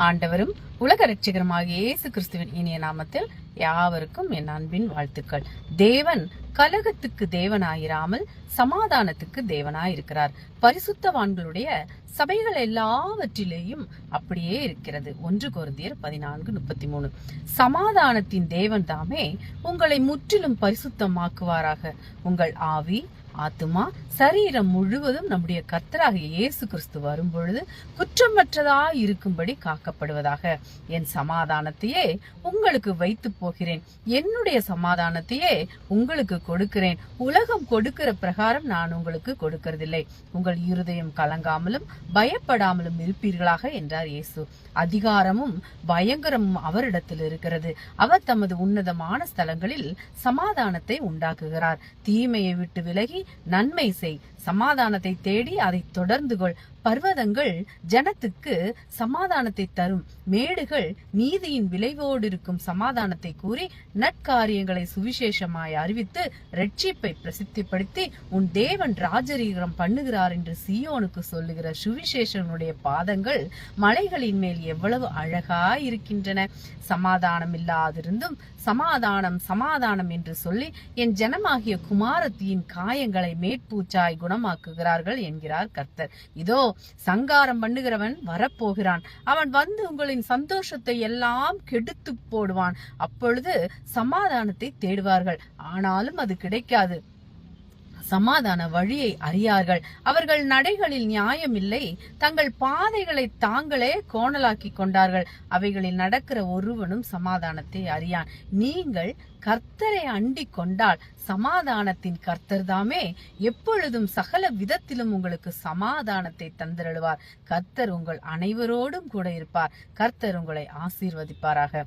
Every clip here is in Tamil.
ஆண்டவரும் உலக இரட்சகருமாகிய இயேசு கிறிஸ்துவின் இனிய நாமத்தில் யாவருக்கும் என் அன்பின் வாழ்த்துக்கள். தேவன் கலகத்துக்கு தேவனாயிராமல் சமாதானத்துக்கு தேவனாயிருக்கிறார். பரிசுத்தவான்களுடைய சபைகள் எல்லாவற்றிலேயும் அப்படியே இருக்கிறது. 1 கொரிந்தியர் 14:33. சமாதானத்தின் தேவன் தாமே உங்களை முற்றிலும் பரிசுத்தமாக்குவாராக. உங்கள் ஆவி, ஆத்துமா, சரீரம் முழுவதும் நம்முடைய கர்த்தராகிய இயேசு கிறிஸ்து வரும்பொழுது குற்றமற்றதா இருக்கும்படி காக்கப்படுவதாக. என் சமாதானத்தையே உங்களுக்கு வைத்து போகிறேன், என்னுடைய சமாதானத்தையே உங்களுக்கு கொடுக்கிறேன். உலகம் கொடுக்கிற பிரகாரம் நான் உங்களுக்கு கொடுக்கறதில்லை. உங்கள் இருதயம் கலங்காமலும் பயப்படாமலும் இருப்பீர்களாக என்றார் இயேசு. அதிகாரமும் பயங்கரமும் அவரிடத்தில் இருக்கிறது. அவர் தமது உன்னதமான ஸ்தலங்களில் சமாதானத்தை உண்டாக்குகிறார். தீமையை விட்டு விலகி நன்மை செய், சமாதானத்தை தேடி அதை தொடர்ந்து கொள். பர்வதங்கள் ஜனத்துக்கு சமாதானத்தை தரும், மேடுகள் நீதியின் விளைவோடு இருக்கும் சமாதானத்தை கூறி நற்காரியங்களை சுவிசேஷமாய் அறிவித்து ரட்சிப்பை பிரசித்திப்படுத்தி உன் தேவன் ராஜரீகம் பண்ணுகிறார் என்று சீயோனுக்கு சொல்லுகிற சுவிசேஷனுடைய பாதங்கள் மலைகளின் மேல் எவ்வளவு அழகாய் இருக்கின்றன. சமாதானம் இல்லாதிருந்தும் சமாதானம் சமாதானம் என்று சொல்லி என் ஜனமாகிய குமாரத்தியின் காயங்களை மேற்பூச்சாய் குணமாக்குகிறார்கள் என்கிறார் கர்த்தர். இதோ சங்காரம் பண்ணுகிறவன் வரப்போகிறான். அவன் வந்து உங்களின் சந்தோஷத்தை எல்லாம் கெடுத்து போடுவான். அப்பொழுது சமாதானத்தை தேடுவார்கள், ஆனாலும் அது கிடைக்காது. சமாதான வழியை அறியார்கள். அவர்கள் நடைகளில் நியாயம் இல்லை, தங்கள் பாதைகளை தாங்களே கோணலாக்கி கொண்டார்கள். அவைகளில் நடக்கிற ஒருவனும் சமாதானத்தை அறியான். நீங்கள் கர்த்தரை அண்டிக் கொண்டால் சமாதானத்தின் கர்த்தர் தாமே எப்பொழுதும் சகல விதத்திலும் உங்களுக்கு சமாதானத்தை தந்திருவார். கர்த்தர் உங்கள் அனைவரோடும் கூட இருப்பார். கர்த்தர் உங்களை ஆசீர்வதிப்பாராக.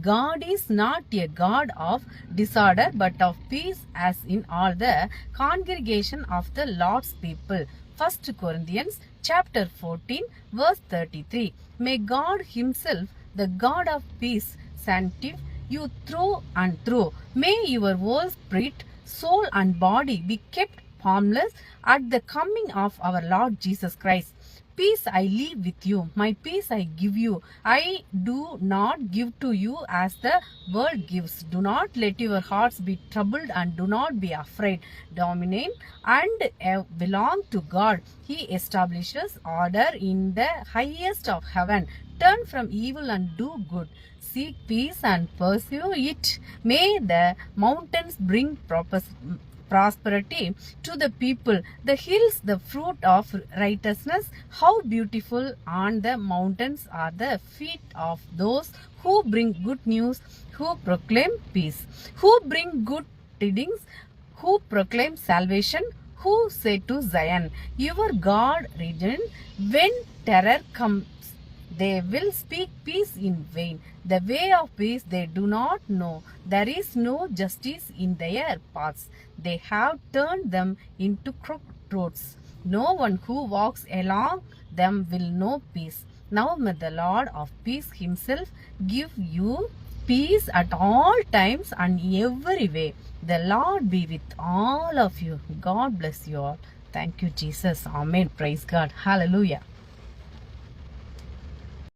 God is not a God of disorder but of peace, as in all the congregation of the Lord's people. 1 Corinthians chapter 14 verse 33. May God himself, the God of peace, sanctify you through and through. May your whole spirit, soul and body be kept harmless at the coming of our Lord Jesus Christ. Peace I leave with you, my peace I give you. I do not give to you as the world gives. Do not let your hearts be troubled and do not be afraid. Dominate and belong to God. He establishes order in the highest of heaven. Turn from evil and do good. Seek peace and pursue it. May the mountains bring prosperity to the people, the hills the fruit of righteousness. How beautiful on the mountains are the feet of those who bring good news, who proclaim peace, who bring good tidings, who proclaim salvation, who say to Zion, your God reigns. When terror comes, they will speak peace in vain. The way of peace they do not know. There is no justice in their paths. They have turned them into crooked roads. No one who walks along them will know peace. Now may the Lord of peace himself give you peace at all times and every way. The Lord be with all of you. God bless you all. Thank you, Jesus. Amen. Praise God. Hallelujah.